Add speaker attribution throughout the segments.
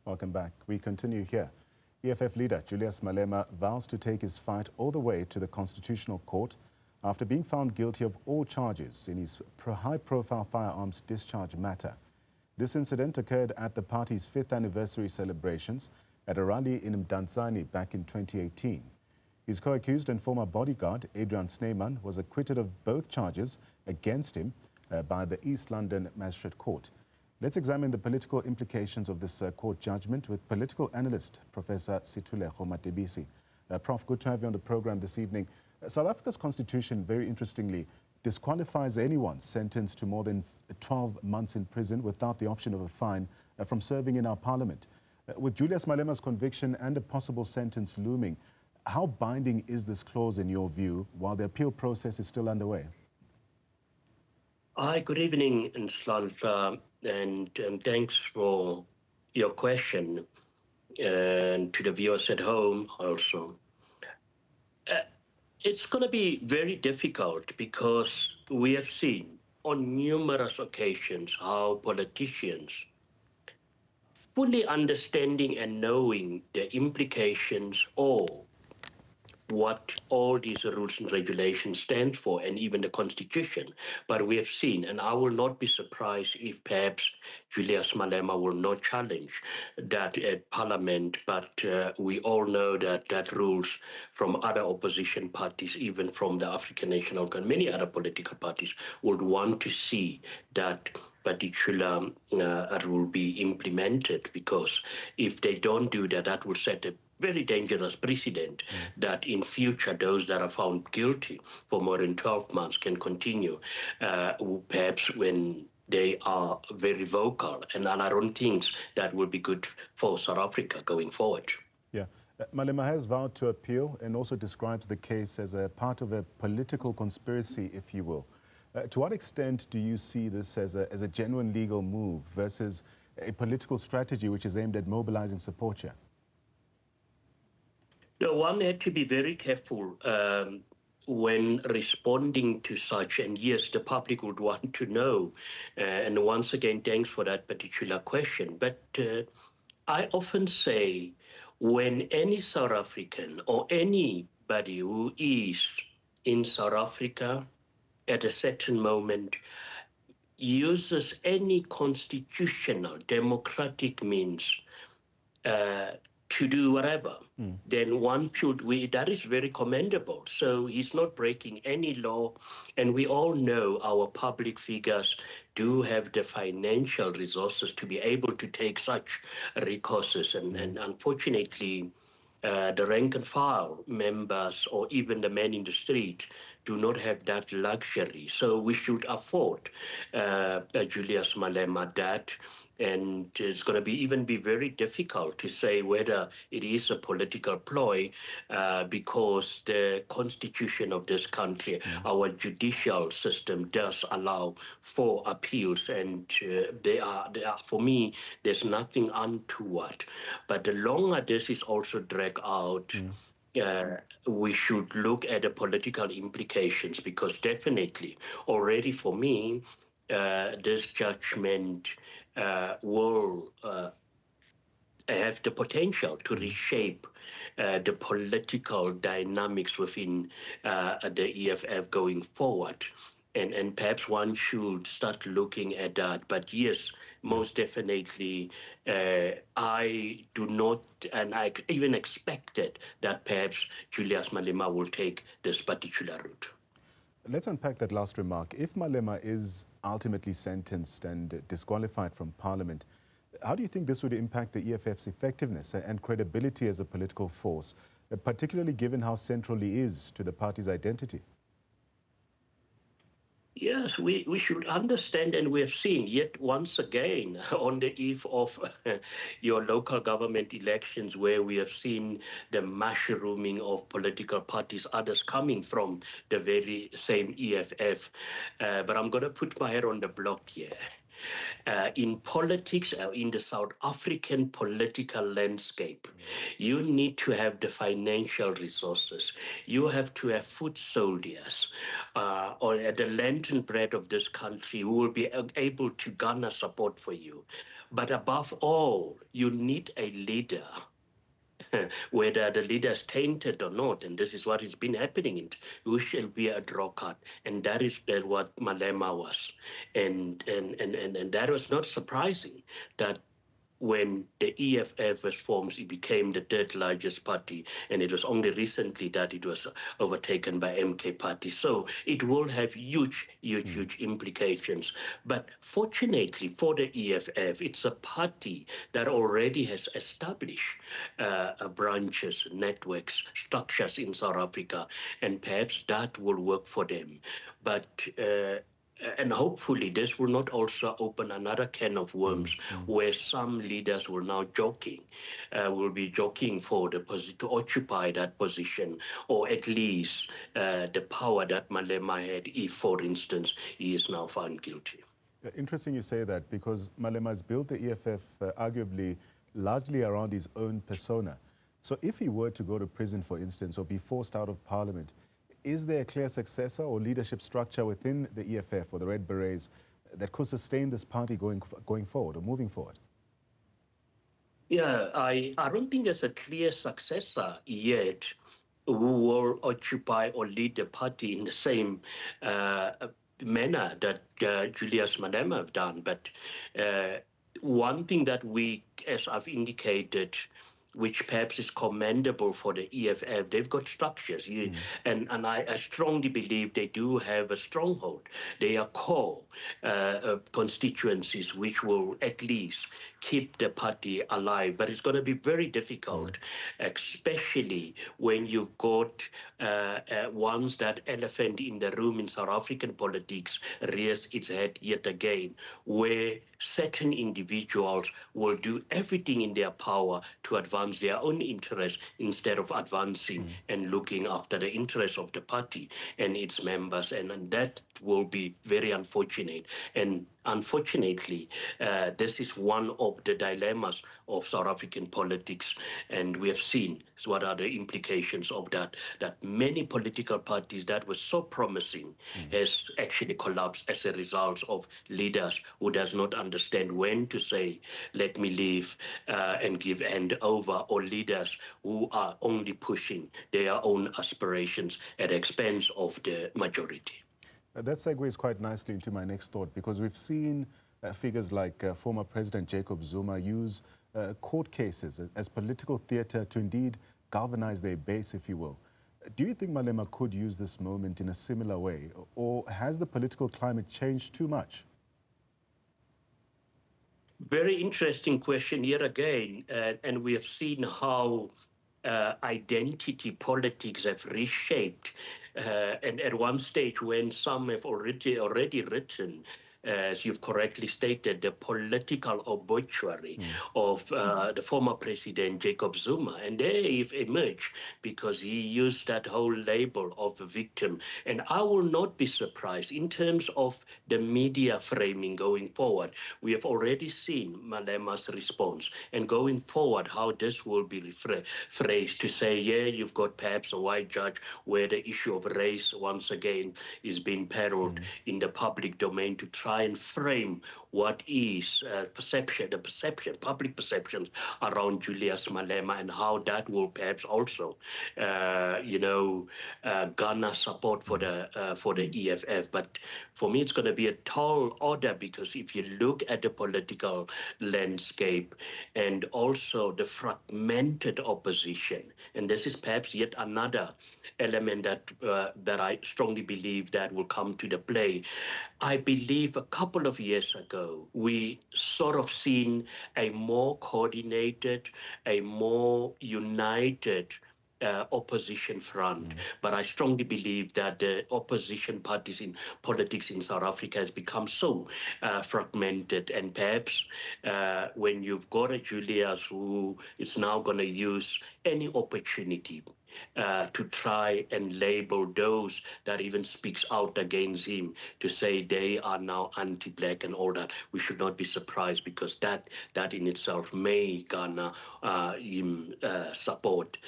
Speaker 1: Welcome back. We continue here. EFF leader Julius Malema vows to take his fight all the way to the Constitutional Court after being found guilty of all charges in his high-profile firearms discharge matter. This incident occurred at the party's 5th anniversary celebrations at a rally in Mdantsane back in 2018. His co-accused and former bodyguard, Adrian Snyman, was acquitted of both charges against him by the East London Magistrate Court. Let's examine the political implications of this court judgment with political analyst, Professor Sethulego Matebesi. Prof, good to have you on the program this evening. South Africa's constitution, very interestingly, disqualifies anyone sentenced to more than 12 months in prison without the option of a fine from serving in our parliament. With Julius Malema's conviction and a possible sentence looming, how binding is this clause in your view while the appeal process is still underway?
Speaker 2: Hi, good evening, Nslanta, and thanks for your question, and to the viewers at home also. It's going to be very difficult because we have seen on numerous occasions how politicians, fully understanding and knowing the implications or what all these rules and regulations stand for, and even the Constitution. But we have seen, and I will not be surprised if perhaps Julius Malema will not challenge that at Parliament, but we all know that that rules from other opposition parties, even from the African National Congress, many other political parties would want to see that particular rule be implemented, because if they don't do that, that will set a very dangerous precedent that in future those that are found guilty for more than 12 months can continue, perhaps when they are very vocal. And I don't think that will be good for South Africa going forward.
Speaker 1: Yeah. Malema has vowed to appeal and also describes the case as a part of a political conspiracy, if you will. To what extent do you see this as a genuine legal move versus a political strategy which is aimed at mobilizing support here?
Speaker 2: No, one had to be very careful when responding to such, and yes, the public would want to know. And once again, thanks for that particular question. But I often say when any South African or anybody who is in South Africa at a certain moment uses any constitutional democratic means to do whatever, then one should, that is very commendable. So he's not breaking any law, and we all know our public figures do have the financial resources to be able to take such recourses, and unfortunately, the rank and file members or even the men in the street do not have that luxury. So we should afford Julius Malema that. And it's going to even be very difficult to say whether it is a political ploy, because the constitution of this country, our judicial system, does allow for appeals, and they are, for me, there's nothing untoward. But the longer this is also dragged out, we should look at the political implications, because definitely already for me, this judgment will have the potential to reshape the political dynamics within the EFF going forward. And perhaps one should start looking at that. But yes, most definitely, I do not, and I even expected that perhaps Julius Malema will take this particular route.
Speaker 1: Let's unpack that last remark. If Malema is ultimately sentenced and disqualified from Parliament, how do you think this would impact the EFF's effectiveness and credibility as a political force, particularly given how central he is to the party's identity?
Speaker 2: Yes, we should understand, and we have seen yet once again on the eve of your local government elections, where we have seen the mushrooming of political parties, others coming from the very same EFF. But I'm going to put my head on the block here. In politics, in the South African political landscape, you need to have the financial resources. You have to have foot soldiers, or the lantern bread of this country who will be able to garner support for you. But above all, you need a leader, whether the leader is tainted or not, and this is what has been happening, who shall be a drawcard, and that is what Malema was. And that was not surprising that when the EFF was formed, it became the third largest party, and it was only recently that it was overtaken by MK Party. So it will have huge implications. But fortunately for the EFF, it's a party that already has established branches, networks, structures in South Africa, and perhaps that will work for them. But and hopefully this will not also open another can of worms where some leaders will now will be jockeying for the position, to occupy that position, or at least the power that Malema had if, for instance, he is now found guilty.
Speaker 1: Interesting you say that, because Malema has built the EFF arguably largely around his own persona. So if he were to go to prison, for instance, or be forced out of parliament, is there a clear successor or leadership structure within the EFF or the Red Berets that could sustain this party going forward or moving forward?
Speaker 2: Yeah, I don't think there's a clear successor yet who will occupy or lead the party in the same manner that Julius Malema have done. But one thing that we, as I've indicated, which perhaps is commendable for the EFF, they've got structures. And I strongly believe they do have a stronghold. They are core constituencies which will at least keep the party alive. But it's going to be very difficult, especially when you've got once that elephant in the room in South African politics rears its head yet again, where certain individuals will do everything in their power to advance their own interests instead of advancing and looking after the interests of the party and its members. And that will be very unfortunate. And unfortunately, this is one of the dilemmas of South African politics. And we have seen what are the implications of that many political parties that were so promising has actually collapsed as a result of leaders who does not understand when to say, let me leave and give hand over, or leaders who are only pushing their own aspirations at the expense of the majority.
Speaker 1: That segues quite nicely into my next thought, because we've seen figures like former President Jacob Zuma use court cases as political theatre to indeed galvanize their base, if you will. Do you think Malema could use this moment in a similar way, or has the political climate changed too much?
Speaker 2: Very interesting question here again, and we have seen how identity politics have reshaped, and at one stage when some have already written, as you've correctly stated, the political obituary of the former president Jacob Zuma, and they've emerged because he used that whole label of a victim. And I will not be surprised in terms of the media framing going forward. We have already seen Malema's response, and going forward, how this will be phrased to say, yeah, you've got perhaps a white judge, where the issue of race once again is being peddled in the public domain to try and frame what is public perceptions around Julius Malema, and how that will perhaps also, garner support for the EFF. But for me, it's going to be a tall order, because if you look at the political landscape and also the fragmented opposition, and this is perhaps yet another element that I strongly believe that will come to the play. I believe a couple of years ago, we sort of seen a more coordinated, a more united opposition front. But I strongly believe that the opposition parties in politics in South Africa has become so fragmented, and perhaps when you've got a Julius who is now going to use any opportunity to try and label those that even speaks out against him to say they are now anti-black and all that. We should not be surprised, because that in itself may garner him support,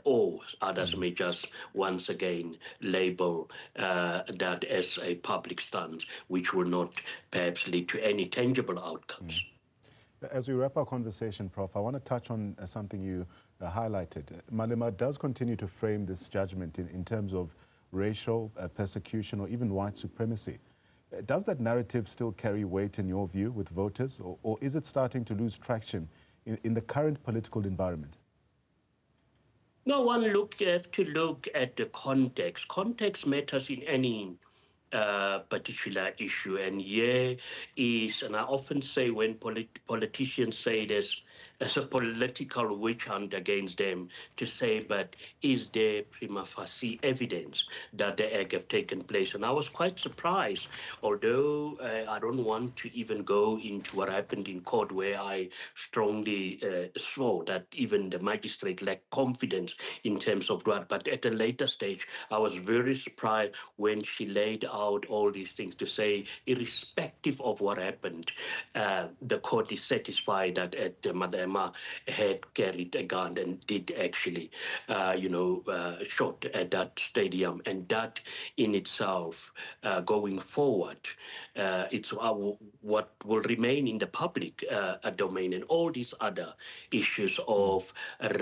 Speaker 2: or others may just once again label that as a public stance, which will not perhaps lead to any tangible outcomes.
Speaker 1: As we wrap our conversation, Prof, I want to touch on something you highlighted. Malema does continue to frame this judgment in terms of racial persecution or even white supremacy. Does that narrative still carry weight in your view with voters, or is it starting to lose traction in the current political environment?
Speaker 2: No, one have to look at the context. Context matters in any particular issue. And here is, and I often say when politicians say this as a political witch hunt against them, to say, but is there prima facie evidence that the act have taken place? And I was quite surprised, although I don't want to even go into what happened in court, where I strongly saw that even the magistrate lacked confidence in terms of that. But at a later stage, I was very surprised when she laid out all these things to say, irrespective of what happened, the court is satisfied that Madam had carried a gun and did actually, shot at that stadium. And that in itself, going forward, it's what will remain in the public domain. And all these other issues of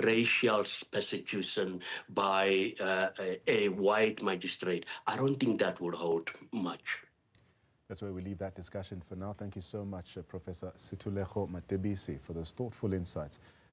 Speaker 2: racial persecution by a white magistrate, I don't think that will hold much.
Speaker 1: That's where we leave that discussion for now. Thank you so much, Professor Sethulego Matebesi, for those thoughtful insights.